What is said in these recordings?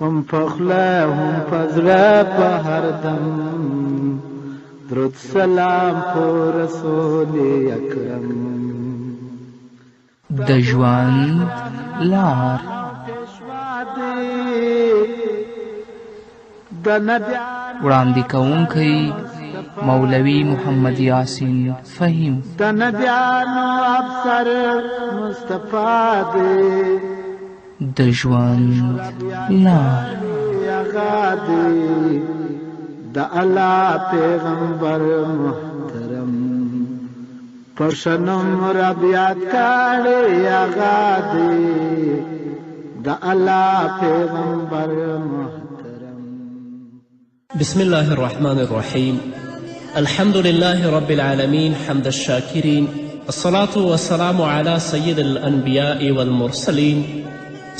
هم په خوله هم په زړه په هر دم درود سلام په رسول اکرم. د ژوند لار وړاندې کوونکی مولوي محمد یاسین فهیم. د نبیانو افسر مصطفی دی د ژوند لار هغه دی د الله پیغمبر محترم پرشنم ربیات کړي هغه دی د الله پیغمبر محترم. بسم الله الرحمن الرحيم. الحمد لله رب العالمين حمد الشاكرين، الصلاة والسلام على سيد الأنبياء والمرسلين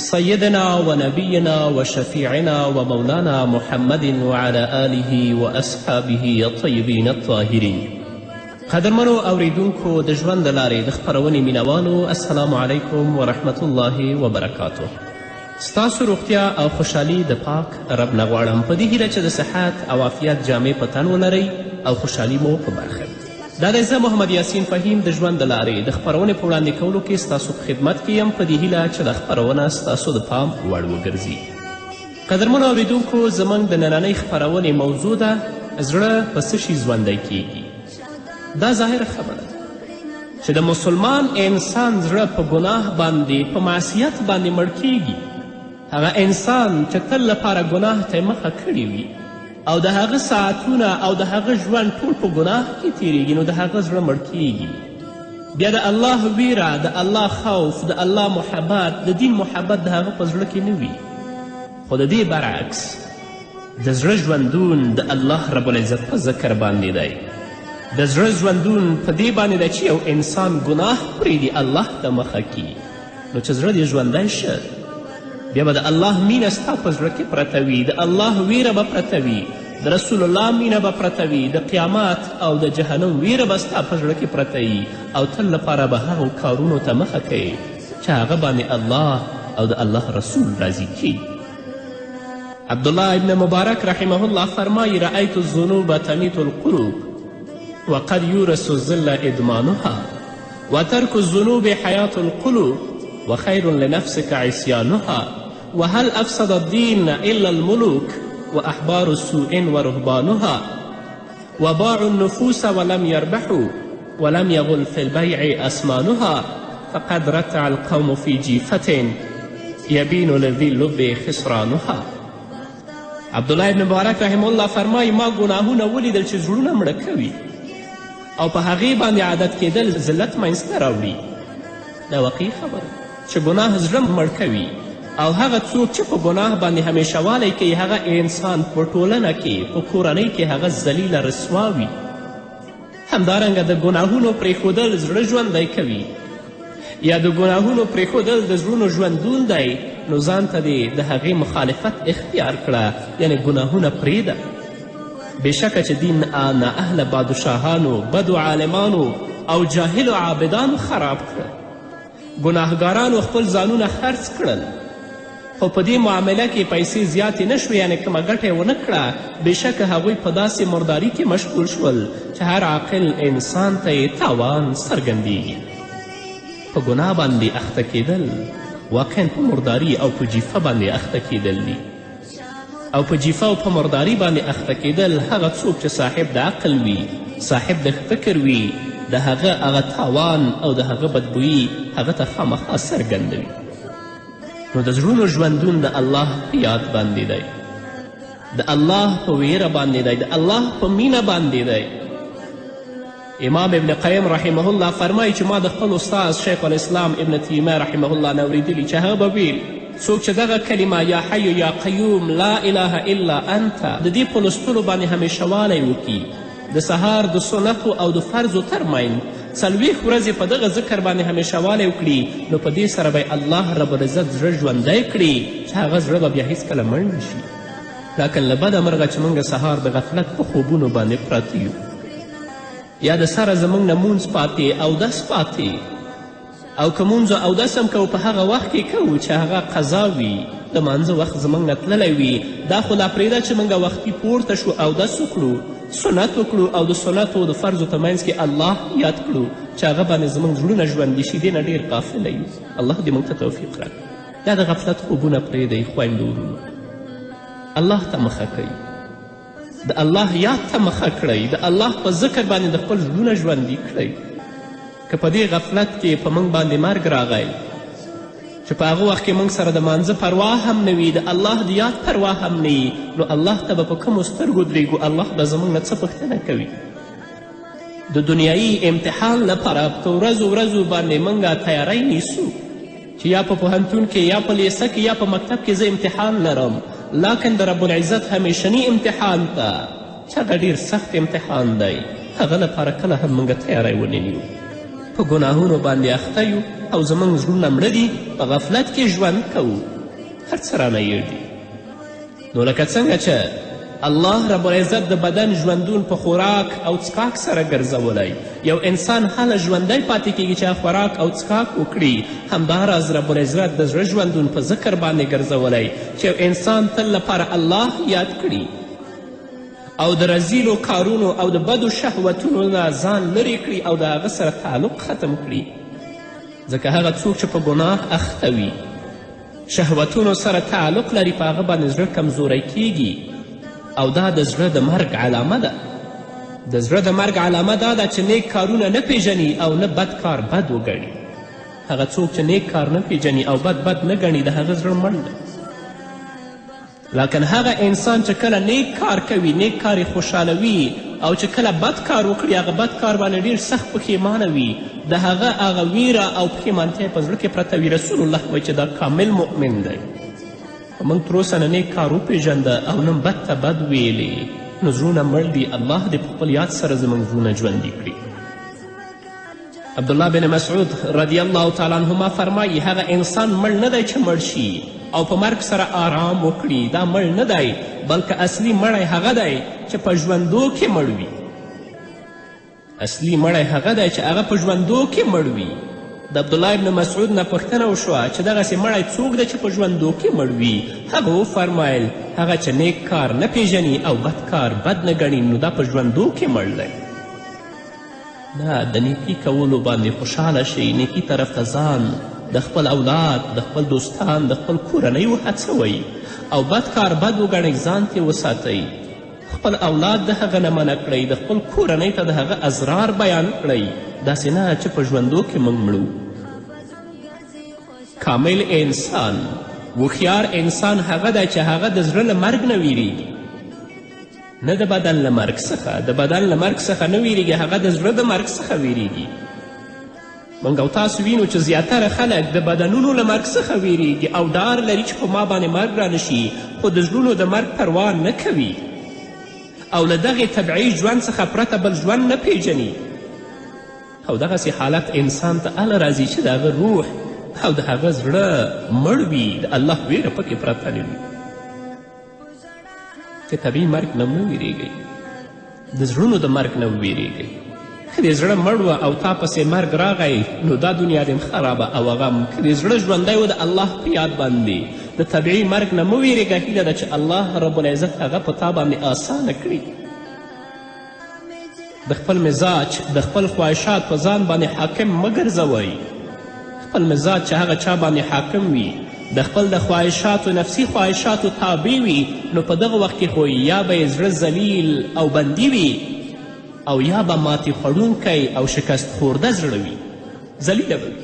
سيدنا ونبينا وشفيعنا ومولانا محمد وعلى آله وأصحابه الطيبين الطاهرين. قدرمنو اوریدونکو د ژوند د لارې د خپرونې مینوانو، السلام علیکم ورحمة الله وبرکاته. ستاسو روغتیا او خوشحالي د پاک رب نه غواړم په دې هیله چې د صحت او عافیت جامې په تن ولرئ او خوشحالي مو په برخه. دا دی زه محمد یاسین فهیم د ژوند د لارې د خپرونې په وړاندې کولو کې ستاسو په خدمت کې یم په دې هیله چې دا خپرونه ستاسو د پام وړ وګرځي. قدرمنو اوریدونکو، زموږ د نننۍ خپرونې موضوع ده زړه په څه شي ژوندی کیږي. دا ظاهره خبره ده چې د مسلمان انسان زړه په ګناه باندې په معصیت باندې مړ کیږي. هغه انسان چې تل لپاره ګناه ته مخه کړې وي او د هغه ساعتونه او د هغه ژوند ټول په ګناه کې تیریږي، نو د هغه زړه مړ کیږي. بیا د الله ویره، د الله خوف، د الله محبت، د دین محبت د هغه په زړه کې نه وي. خو د دې برعکس د زړه ژوندون د الله رب العزت په ذکر باندې دی. د زړه ژوندون په دې باندې دی چې یو انسان ګناه پرېږدي، الله ته مخه کي، نو چې زړه دې ژوندی شه، بیا به د الله مینه ستا په زړه کې پرته وي، د الله ویره به پرته وي، د رسول الله مینه به پرته وي، د قیامت او د جهنم ویره به ستا په زړه کې پرته وي، او تل لپاره به هغو کارونو ته مخه کوي چې هغه باندې الله او د الله رسول راضي کیږي. عبدالله ابن مبارک رحمه الله فرمایي: رأیت الذنوب تمیت القلوب وقد یورث الذل ادمانها وترک الذنوب حیات القلوب وخیر لنفسك عصیانها وهل أفسد الدين إلا الملوك وأحبار السوء ورهبانها وباعوا النفوس ولم يربحوا ولم يغل في البيع أسمانها فقد رتع القوم في جيفة يبين لذي اللب خسرانها. عبدالله ابن مبارک رحمه الله فرمایي: ما ګناهونه ولیدل چې زړونه مړه کوي او په هغې باندې عادت کېدل ذلت منځته راوړي. دا واقعي خبره چې ګناه زړه مړ کوي، او هغه څوک چې په ګناه باندې همیشه والی کوي هغه انسان په ټولنه کې په کورنۍ کې هغه ذلیله رسوا وي. همدارنګه د ګناهونو پرېښودل زړه ژوندی کوي، یا د ګناهونو پرېښودل د زړونو ژوندون دی، نو ځان ته دې د هغې مخالفت اختیار کړه، یعنې ګناهونه پرېږده. بېشکه چې دین نااهله بادشاهانو، بدو عالمانو او جاهلو عابدانو خراب کړه. ګناهګارانو خپل ځانونه خرڅ کړل، خو په دې معامله کې پیسې زیاتې نه شوې، یعنې کومه ګټه یې ونه کړه. بېشکه هغوی په داسې مرداري کې مشغول شول چې هر عاقل انسان ته یې تاوان څرګندیږي. په ګناه باندې اخته کېدل واقعا په مرداري او په جیفه باندې اخته کېدل دي، او په جیفه او په مرداري باندې اخته کېدل هغه څوک چې صاحب د عقل وي، صاحب د فکر وي، د هغه تاوان او د هغه بدبویي هغه ته خامخا څرګندوي. نو د زړونو ژوندون د الله په یاد باندې دی، د الله په ویره باندې دی، د الله په مینه باندې دی. امام ابن قیم رحمه الله فرمایي چې ما د خپل استاذ شیخ الاسلام ابن تیمیه رحمه الله نه اورېدلي چې هغه به ویل: څوک چې دغه کلمه یا حی یا قیوم لا اله الا انت د دې په لوستلو باندې همیشه والی وکړي، د سهار د سنتو او د فرضو ترمنځ 40 ورځې په دغه ذکر باندې همیشه والی وکړي، نو په دې سره به الله رب العزت زړه ژوندی کړي چې هغه زړه به بیا هیڅکله مړ نه شي. لکن له بده مرغه چې موږ سهار د غفلت په خوبونو باندې پراته یو، یا د سره زموږ نه مونځ پاتې، اودس پاتې، او که مونځ او اودس هم کوو په هغه وخت کې کوو چې هغه قضا وي د مانځه وخت زموږ نه تللی وي دا خو لا پرېږده چې موږ وختي پورته شو اودس وکړو سنت وکړو او د سنتو د فرضو په منځ کې الله یاد کړو چې هغه باندې زموږ زړونه ژوندي شي دې نه ډېر قافله یو الله دې موږ ته توفیق راکړي یا د غفلت خوبونه پرېږدئ خویندو ورونو الله ته مخه کوي د الله یاد ته مخه کړئ د الله په ذکر باندې د خپل زړونه ژوندي کړئ که په دې غفلت کې په موږ باندې مرګ راغی چې په هغه وخت کې موږ سره د مانځه پروا هم نه وي د الله د یاد پروا هم نه وي نو الله ته به په کومو سترګو درېږو الله به زموږ نه څه پوښتنه کوي د دنیایي امتحان لپاره په ورځو باندې موږ تیاری نیسو چې یا په پوهنتون کې یا په لیسه کې یا په مکتب کې زه امتحان لرم لکن د رب العزت همیشني امتحان ته چې هغه ډېر سخت امتحان دی هغه لپاره کله هم موږ تیاری ونه نیو په ګناهونو باندې اخته یو او زموږ زړونه مړه دي په غفلت کې ژوند کوو هر څه رانه یې دي نو لکه څنګه چې الله رب العزت د بدن ژوندون په خوراک او څښاک سره ګرځولی یو انسان هله ژوندی پاتې کیږي چې خوراک او څښاک وکړي همداراز رب العزت د زړه ژوندون په ذکر باندې ګرځولی چې یو انسان تل لپاره الله یاد کړي او د رزیلو کارونو او د بدو شهوتونو نه ځان لرې کړي او د هغه سره تعلق ختم کړي ځکه هغه څوک چې په ګناه اخته وي شهوتونو سره تعلق لري په هغه باندې زړه کمزوری کیږي او دا د زړه د مرګ علامه ده د زړه د مرګ علامه دا ده چې نیک کارونه نه پیژني او نه بد کار بد وګڼي هغه څوک چې نیک کار نه پیژني او بد نه ګڼي د هغه زړه مړ ده لکن هغه انسان چې کله نیک کار کوي نیک کار یې خوشحالوي او چې کله بد کار وکړي هغه بد کار باندې ډېر سخت پښیمانه وي د هغه ویره او پښیمانتیا په زړه کې پرته وي رسول الله وایي چې دا کامل مؤمن دی موږ تر اوسه نه نیک کار وپېژنده او نه بد ته بد ویلې نو زړونه مړ دي الله دې په خپل یاد سره زموږ زړونه ژوندي کړي عبدالله بن مسعود رضی الله تعالی عنهما فرمایي هغه انسان مړ نه دی چې مړ شي او په مرګ سره آرام وکړي دا مړ نه دی بلکې اصلي مړی هغه دی چې په ژوندو کې مړ وي اصلي مړی هغه دی چې هغه په ژوندو کې مړ وي د عبدالله ابن مسعود نه پوښتنه وشوه چې دغسې مړی څوک دی چې په ژوندو کې مړ وي هغه وفرمایل هغه چې نیک کار نه پیژني او بد کار بد نه ګڼي نو دا په ژوندو کې مړ دی نه د نیکي کولو باندې خوشحاله شئ نیکي طرف ته ځان د خپل اولاد د خپل دوستان د خپل کورنۍ وهڅوئ او بد کار بد وګڼئ ځان ترې وساتئ خپل اولاد د هغه نه منع کړئ د خپل کورنۍ ته د هغه اسرار بیان کړئ داسې نه چې په ژوندو کې موږ مړو کامل انسان هوښیار انسان هغه دی چې هغه د زړه له مرګ نه ویریږي نه د بدن له مرګ څخه د بدن له مرګ څخه نه ویریږي هغه د زړه د مرګ څخه ویریږي موږ او تاسو وینو چې زیاتره خلک د بدنونو له مرګ څخه ویریږي او ډار لري چې په ما باندې مرګ رانشي خو د زړونو د مرګ پروا نه کوي او له دغې طبیعي ژوند څخه پرته بل ژوند نه پیژني او دغسې حالت انسان ته هله راځي چې د هغه روح او د هغه زړه مړ وي د الله ویره پکې پرته نه وي که طبیعي مرګ نه مه ویرېږئ د زړونو د مرګ نه وویرېږئ که د زړه مړ وه او تا پسې مرګ راغی نو دا دنیا دې خرابه او غم که د زړه ژوندی و د الله په یاد باندې د طبیعي مرګ نه مه ویرېږه هیله ده چې الله رب العزت هغه په تا باندې آسانه کړي د خپل مزاج د خپل خواهشات په ځان باندې حاکم مه ګرځوئ خپل مزاج چې هغه چا باندې حاکم وي د خپل د خواهشاتو نفسي خواهشاتو تابع وي نو په دغه وخت کې خو یا به یې زړه ذلیل او بندي وي او یا به ماتې خوړونکی او شکست خورده زړه وي ذلیله به وي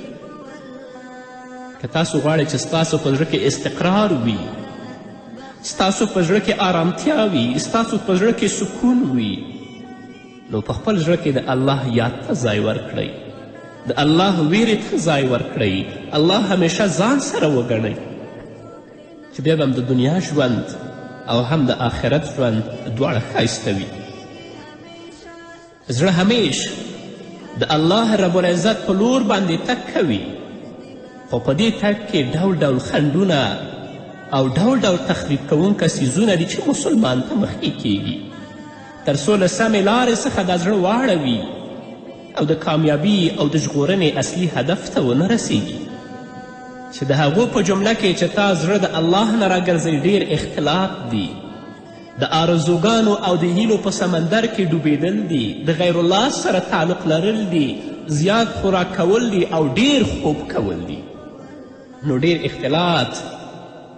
که تاسو غواړئ چې ستاسو په زړه کې استقرار وي ستاسو په زړه کې آرامتیا وي ستاسو په زړه کې سکون وي نو په خپل زړه کې د الله یاد ته ځای ورکړئ د الله ویرې ته ځای ورکړئ الله همیشه ځان سره وګڼئ چې بیا به هم د دنیا ژوند او هم د آخرت ژوند دواړه ښایسته وي زړه همیش د الله رب العزت په لور باندې تګ کوي خو په دې تګ کې ډول ډول خنډونه او ډول ډول تخریب کوونکه څیزونه دي چې مسلمان ته مخکې کیږي تر څو له سمې لارې څخه دا زړه واړوي او د کامیابي او د ژغورنې اصلي هدف ته ونه رسیږي، چې د هغو په جمله کې چې تا زړه د الله نه راګرځئ ډیر اختلاط دی، د آرزوګانو او د هیلو په سمندر کې ډوبېدل دي، د غیر الله سره تعلق لرل دي، زیات خوراک کول دي او ډیر خوب کول دي. نو ډیر اختلاط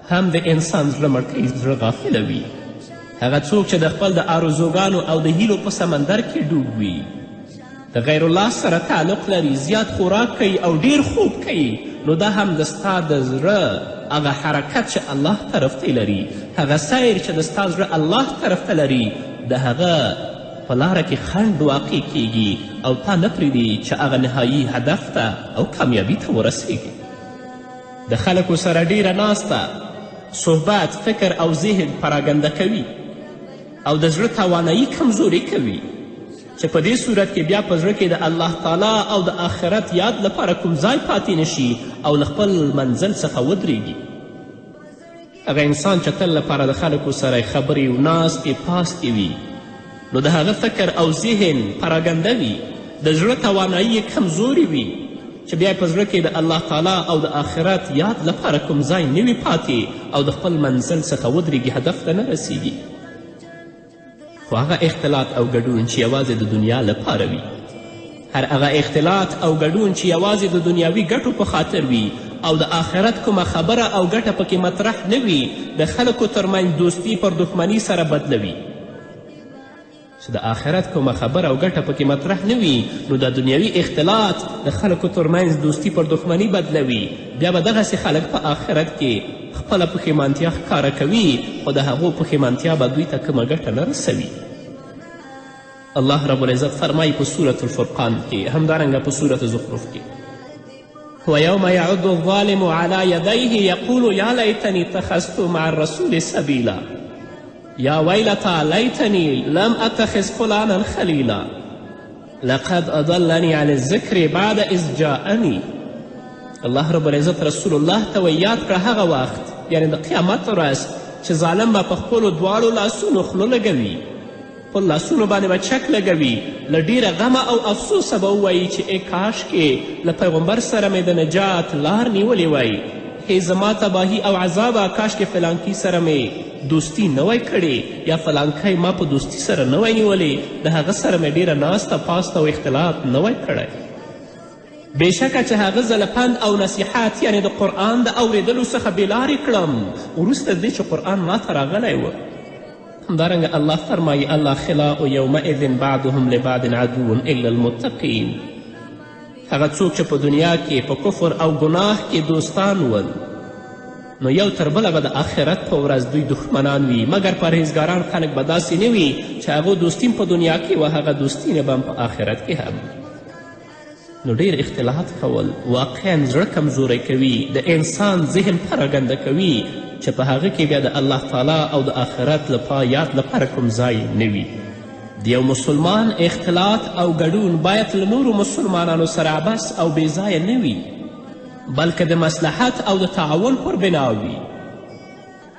هم د انسان زړه مړ کوي، زړه غافلوي. هغه څوک چې د خپل د آرزوګانو او د هیلو په سمندر کې ډوب وي، د غیر الله سره تعلق لري، زیات خوراک کوي او ډیر خوب کوي، نو دا هم د ستا د زړه هغه حرکت چې الله طرف ته لري، هغه سیر چې د ستا زړه الله طرف ته لري، د هغه په لاره کې خنډ واقع کیږي او تا نه پرېږدي چې هغه نهایي هدف ته او کامیابي ته ورسیږي. د خلکو سره ډیره ناسته، صحبت، فکر او ذهن پراګنده کوي او د زړه توانایي کمزوري کوي، چې په دې صورت کې بیا په زړه کې د الله تعالی او د آخرت یاد لپاره کوم ځای پاتې نشي او له خپل منزل څخه ودرېږي. هغه انسان چې تل لپاره د خلکو سره خبرې و ناستې پاستې وي، نو د هغه فکر او ذهن پراګنده وي، د زړه توانایي یې کمزوري وي، چې بیا په زړه کې د الله تعالی او د آخرت یاد لپاره کوم ځای نه وي پاتې او د خپل منزل څخه ودرېږي، هدف ته نه رسیږي. خو هغه اختلاط او ګډون چې یوازې د دنیا لپاره وي، هر هغه اختلاط او ګډون چې یوازې د دنیاوي ګټو په خاطر وي او د آخرت کومه خبره او ګټه پکې مطرح نه وي، د خلکو ترمنځ دوستي پر دښمني سره بدلوي. چې د آخرت کومه خبره او ګټه پکې مطرح نه وي، نو د دنیاوي اختلاط د خلکو ترمنځ دوستي پر دښمني بدلوي. بیا به دغسې خلک په آخرت کې خپله پښیمانتیا ښکاره کوي، خو د هغو پښیمانتیا به دوی ته کومه ګټه نه رسوي. الله رب العزت فرمایي په سورة الفرقان کې، همدارنګه په سورة زخرف کې، ویوم یعد الظالم علی یدیه یقول یا لیتنی اتخذت مع الرسول سبیلا یا ویلتا لیتنی لم اتخذ فلانا خلیلا لقد اضلنی عن الذکر بعد اذ جاءنی. الله رب العزت رسول الله ته وی یاد کړه هغه وخت، یعنی د قیامت ورځ، چې ظالم به په خپلو دواړو لاسونو خوله لګوي، خپل لاسونو باندې به چک لګوي، له ډیره غمه او افسوسه به ووایي چې ای کاشکې له پیغمبر سره مې د نجات لار نیولې وی، هی زما تباهي او عذابه، کاشکې فلانکي سره مې دوستی نه وی کړې، یا فلانکی ما په دوستی سره نه وی نیولې، د هغه سره مې ډیره ناسته پاسته او اختلاط نه وی کړی. بېشکه چې هغه زه له پند او نصیحت، یعنې د قرآن د اورېدلو څخه بېلارې کړم وروسته دې چې قرآن ماته راغلی و. همدارنګه الله فرمایي الاخلاء یومئذ بعضهم لبعض عدو الا المتقین. هغه څوک چې په دنیا کې په کفر او ګناه کې دوستان ول، نو یو تر بله به د آخرت په ورځ دوی دښمنان وي، مګر پرهیزګاران خلک به داسې نه وي چې هغو دوستي په دنیا کې و، هغه دوستي نه به په آخرت کې هم. نو ډیر اختلاط کول واقعا زړه کمزوری کوي، د انسان ذهن پراګنده کوي، چې په هغه کې بیا د الله تعالی او د آخرت یاد لپاره کوم ځای نه وي. د یو مسلمان اختلاط او ګډون باید له نورو مسلمانانو سره عبث او بېځایه نه وي، بلکې د مصلحت او د تعاون پر بنا وي.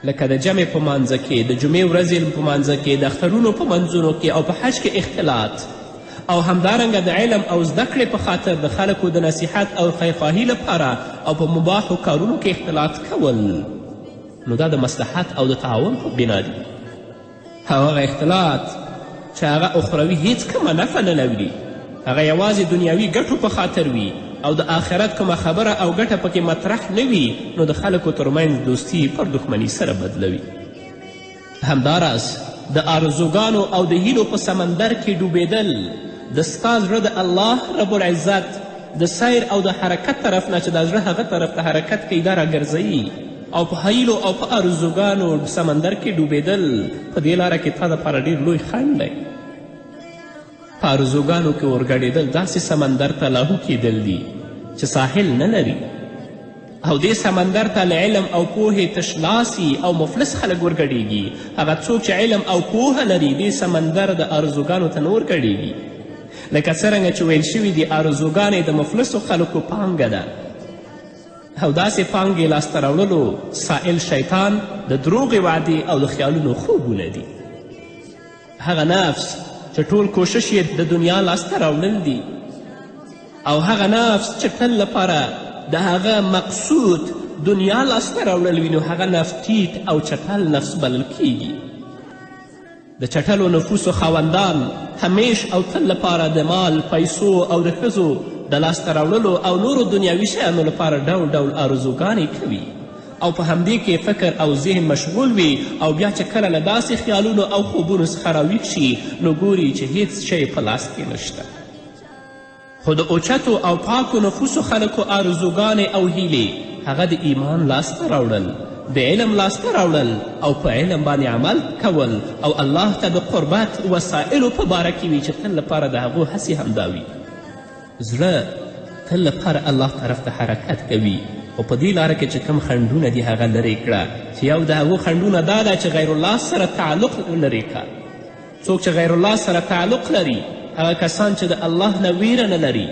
لکه د جمع په مانځه کې، د جمعې ورځې په مانځه کې، د اخترونو په منځونو کې او په حج کې اختلاط، او همدارنګه د علم او زده کړې په خاطر د خلکو د نصیحت او خیرخواهي لپاره او په مباحو کارونو کې اختلاط کول، نو دا د مصلحت او د تعاون په بنا دي. هغه اختلاط چې هغه اخروي هیڅ کومه نفع نه لري، هغه یوازې دنیاوي ګټو په خاطر وي او د آخرت کومه خبره او ګټه پکې مطرح نه وي، نو د خلکو ترمنځ دوستي پر دښمني سره بدلوي. همداراز د آرزوګانو او د هیلو په سمندر کې ډوبېدل د ستا زړه د الله رب العزت د سیر او د حرکت طرف نه، چې دا زړه هغه طرف ته حرکت کوي، دا راګرځوي، او په هیلو او په آرزوګانو سمندر کې ډوبېدل په دې لاره کې تا دپاره ډېر لوی خنډ دی. په آرزوګانو کې ورګډېدل داسې سمندر ته لاهو کیدل دي چې ساحل نه لري، او دې سمندر ته له علم او پوهې تشلاسي او مفلس خلک ورګډېږي. هغه څوک چې علم او پوهه لري، دې سمندر د آرزوګانو ته نه ورګډېږي. لکه څرنګه چې ویل شوي دي، آرزوګانې د مفلسو خلکو پانګه ده، او داسې پانګې لاسته راوړلو سائل شیطان د دروغې وعدې او د خیالونو خوبونه دي. هغه نفس چې ټول کوشش یې د دنیا لاسته راوړل دي، او هغه نفس چې تل لپاره د هغه مقصود دنیا لاسته راوړل وي نو هغه نفس ټیټ او چټل نفس بلل کیږي. د چټلو نفوسو خاوندان همیش او تل لپاره د مال، پیسو او د ښځو د لاسته راوړلو او نورو دنیاوي شیانو لپاره ډول ډول آرزوګانې کوي او په همدې کې فکر او ذهن مشغول وي او بیا چې کله له داسې خیالونو او خوبونو څخه راویښ شي نو ګوري چې هیڅ شی په لاس کې نشته. خو د اوچتو او پاکو نفوسو خلکو آرزوګانې او هیلې هغه د ایمان لاسته راوړل، د علم لاسته راوړل او په علم باندې عمل کول او الله ته د قربت وسایلو په باره کې وي چې تل لپاره د هغو هڅې همدا وي. زړه تل لپاره الله طرف ته حرکت کوي او په دې لاره کې چې کوم خنډونه دي هغه لرې کړه چې یو د هغو خنډونه دا ده چې غیر الله سره تعلق لرې کړه. څوک چې غیر الله سره تعلق لري هغه کسان چې د الله نه ویره نه لري،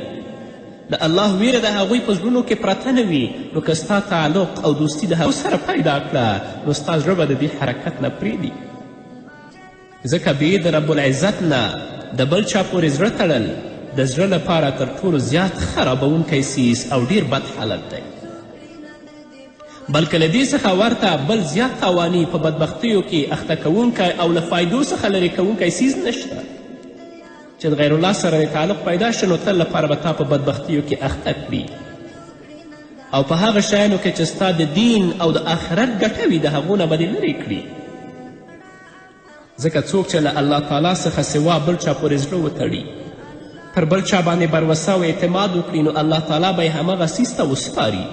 د الله ویره د هغوی په زړونو کې پرته نه وي نو که ستا تعلق او دوستي د هغو سره پیدا کړه نو ستا زړه به د دې حرکت نه پرېږدي. ځکه بې د رب العزت نه د بل چا پورې زړه تړل د زړه لپاره تر ټولو زیات خرابونکی څیز او ډیر بد حالت دی. بلکې له دې څخه ورته بل زیات تاواني په بدبختیو کې اخته کوونکی او له فایدو څخه لرې کوونکی څیز نشته چې د غیر الله سره تعلق پیدا شي نو تل لپاره به تا په بدبختیو کې اخته کړي او په هغه شیانو کې چې ستا د دین او د آخرت ګټه وي د هغو نه به دې لرې کړي. ځکه څوک چې له الله تعالی څخه سوا بل چا پورې زړه وتړي، پر بل چا باندې بروسه او اعتماد وکړي نو الله تعالی به یې همغه څیز ته وسپاري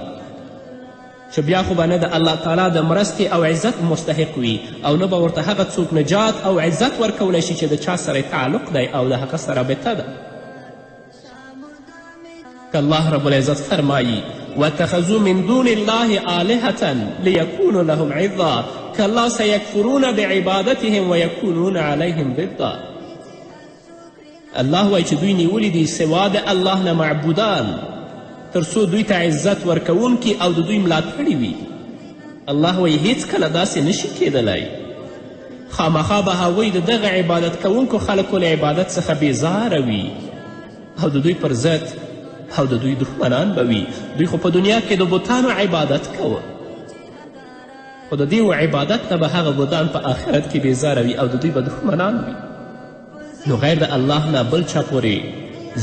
چې بیا خو به نه د الله تعالی د مرستې او عزت مستحق وي او نه به ورته هغه څوک نجات او عزت ورکولی شي چې د چا سره تعلق دی او د هغه سره رابطه ده. که الله رب العزت فرمایي واتخذوا من دون الله آلهة ليكونوا لهم عظا كالله سيكفرون بعبادتهم ويكونون عليهم ضدا. الله وایي چې دوی نیولي دي سوا د الله نه معبودان تر څو دوی ته عزت ورکوونکي او د دوی ملاتړي وي. الله وایي هیڅکله داسې نشي کیدلی. خامخا به هغوی د دغه عبادت کوونکو خلکو له عبادت څخه بیزاره وي او د دوی پر ضد او د دوی دښمنان به وي. دوی خو په دنیا کې د بوتانو عبادت کوه خو د دې عبادت نه به هغه بوتان په آخرت کې بیزاره وي او د دوی به دښمنان وي. نو غیر د الله نه بل چا پورې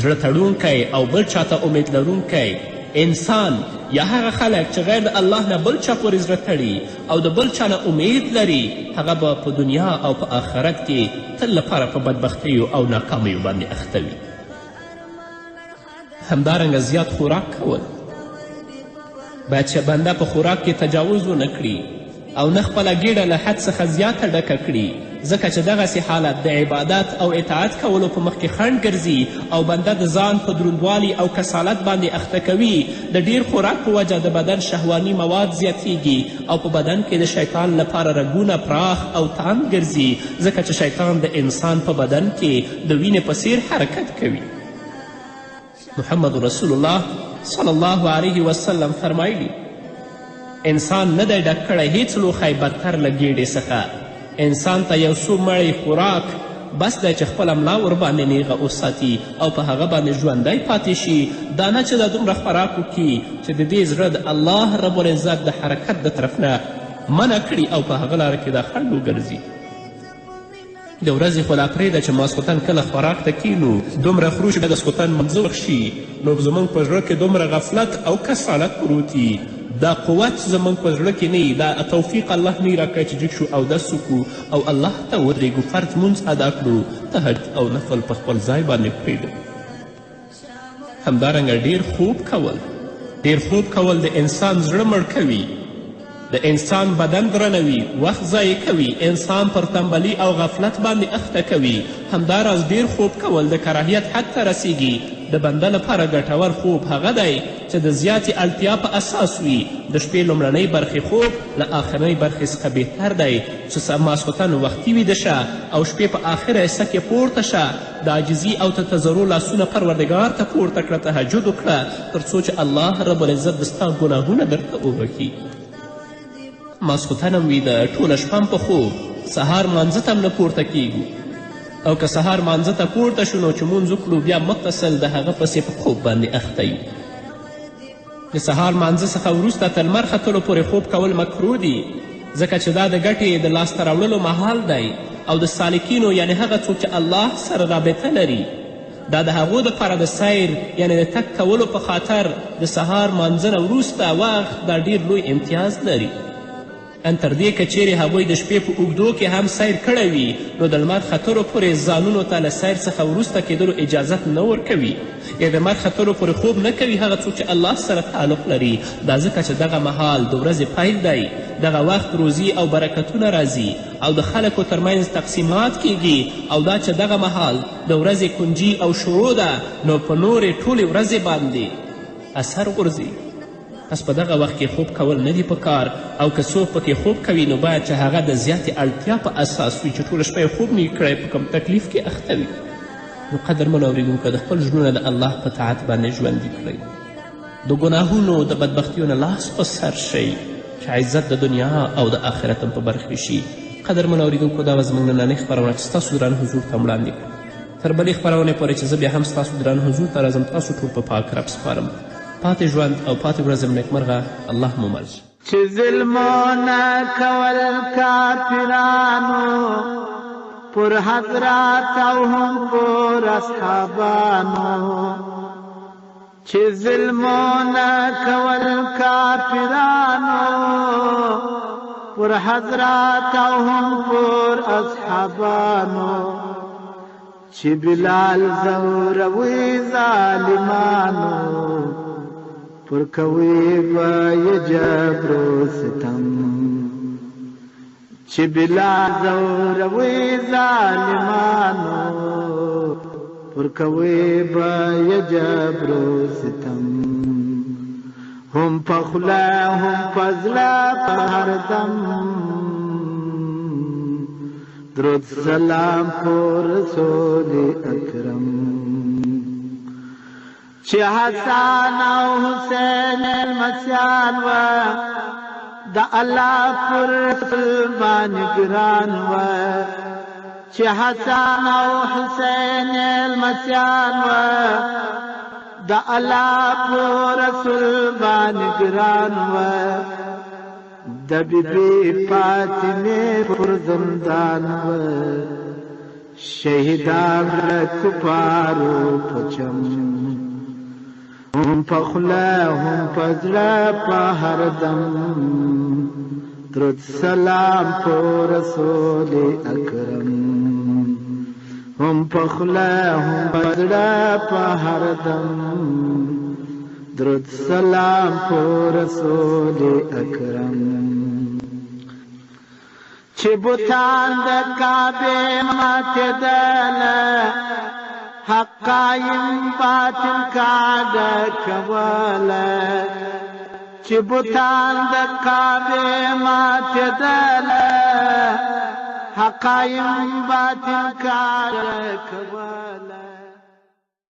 زړه تړونکی او بل چاته امید لرونکی انسان یا هغه خلک چې غیر د الله نه بل چا پورې زړه تړي او د بل چا نه امید لري هغه به په دنیا او په آخرت کې تل لپاره په بدبختیو او ناکامیو باندې اخته وي. همدارنګه زیات خوراک کول باید چې بنده په خوراک کې تجاوز ونه کړي او نه خپله ګیډه له حد څخه زیاته ډکه کړي ځکه چې دغسې حالت د عبادت او اطاعت کولو په مخ کې خنډ ګرځي او بنده د ځان په دروندوالي او کسالت باندې اخته کوي. د ډیر خوراک په وجه د بدن شهواني مواد زیاتیږي او په بدن کې د شیطان لپاره رګونه پراخ او تاند ګرځي ځکه چې شیطان د انسان په بدن کې د وینې په څیر حرکت کوي. محمد رسول الله صلی الله علیه وسلم فرمایلی انسان نه دی ډک کړی هیڅ لوښی بدتر له ګیډې څخه. انسان ته یو څو مړی خوراک بس دی چې خپله ملا ورباندې نیغه وساتي او په هغه باندې ژوندی پاتې شي. دا نه چې دا دومره خوراک وکړي چې د دې زړه د الله رب العزت د حرکت د طرف نه منع کړي او په هغه لاره کې دا خنډ وګرځي. د ورځې خو لا پرېږده چې ماسخوتن کله خوراک ته کینو دومره خورو چې د سخوتن منځه وشي نو زموږ په زړه کې دومره غفلت او کسالت پروت وي. دا قوت زموږ په زړه کې نه دا توفیق الله نه راکوي چې جګ شو اودس وکړو او الله ته ودرېږو فرض مونځ ادا کړو تهجد او نفل په خپل ځای باندې پرېږدو. همدارنګه ډیر خوب کول د انسان زړه مړ کوي، د انسان بدن درنوي، وخت ضایع کوي، انسان پر تنبلي او غفلت باندې اخته کوي. همداراز ډیر خوب کول د کراهیت حد ته رسیږي. د بنده لپاره ګټور خوب هغه دی چې د زیاتې اړتیا په اساس وي. د شپې لومړنۍ برخې خوب له آخرنۍ برخې څخه بهتر دی چې ماسخوتن وختي ویده شه او شپې په آخره حصه کې پورته شه. د عاجزي او تتضرع لاسونه پروردګار ته پورته کړه، تهجد وکړه تر څو چې الله رب العزت د ستا ګناهونه درته وبخي. ماسخوتن هم ویده، ټوله شپه په خوب، سهار مانځه ته هم نه پورته کیږو. او که سهار مانځه ته پورته شو نو چې مونځ وکړو بیا متصل د هغه پسې په خوب باندې اخته یو. د سهار مانځه څخه وروسته تر لمر ختلو پورې خوب کول مکروه دي، ځکه چې دا د ګټې د لاسته راوړلو مهال دی او د سالکینو یعنی هغه څوک چې الله سره رابطه لري دا د هغو دپاره د سیر یعنی د تګ کولو په خاطر د سهار مانځه نه وروسته وخت دا ډیر لوی امتیاز لري. ان تر دې که چیرې هغوی د شپې په اوږدو کې هم سیر کړی وي نو د لمر ختلو پورې ځانونو ته له سیر څخه وروسته کیدلو اجازت نه ورکوي یا د لمر ختلو پورې خوب نه کوي هغه څوک چې الله سره تعلق لري. دا ځکه چې دغه مهال د ورځې پیل دی، دغه وخت روزي او برکتونه راځي او د خلکو ترمنځ تقسیمات کیږي او دا چې دغه مهال د ورځې کنجي او شروع ده نو په نورې ټولې ورځې باندې اثر غورځي. پس په دغه وخت کې خوب کول نه دي پکار او که څوک پکې خوب کوي نو باید چې هغه د زیاتې اړتیا په اساس وي چې ټوله شپه یې خوب نه کړی په کوم تکلیف کې اخته وي. نو قدرمنو اورېدونکو د خپل زړونه د الله په طاعت باندې ژوندي کړئ، د ګناهونو د بدبختیو نه لاس په سر شئ چې عزت د دنیا او د آخرت هم په برخې شي. قدرمنو اورېدونکو دا به زموږ نننۍ خپرونه چې ستاسو دران حضور ته وړاندې کړو. تر بلې خپرونې پورې چې زه بیا هم ستاسو دران حضور ته راځم تاسو ټول په پاک رب سپارم. پاتې ژوند او پاتې ورځ نیکمرغه الله مو مل. چې ظلمونه کول کافرانو پر حضرات او هم پر اصحابانو، چې ظلمونه کول کافرانو پر حضرات او هم پر اصحابانو، چې بلال زوروي ظالمانو پر کوي به جبر و ستم، چې بلال زوروي ظالمانو پر کوي به جبر و ستم. هم په خوله هم په زړه په هر دم درود سلام پر رسول اکرم، چې حسن او حسین المسیان و د الله پر رسول باندې ګران و، چې حسن او حسین المسیان و د الله پر رسول باندې ګران و، د بیبي فاطمه پر زندان و شهیدان له کفارو پچم. هم په خوله هم په زړه په هر دم درود سلام پر رسول اکرم، هم په خوله هم په زړه په هر دم درود سلام پر رسول اکرم. چې بوتان د کعبې ماتېدله حق قایم باطل کاږه کوله، چې بوتان د کعبې ماتېدله حق قایم باطل کاږه کوله.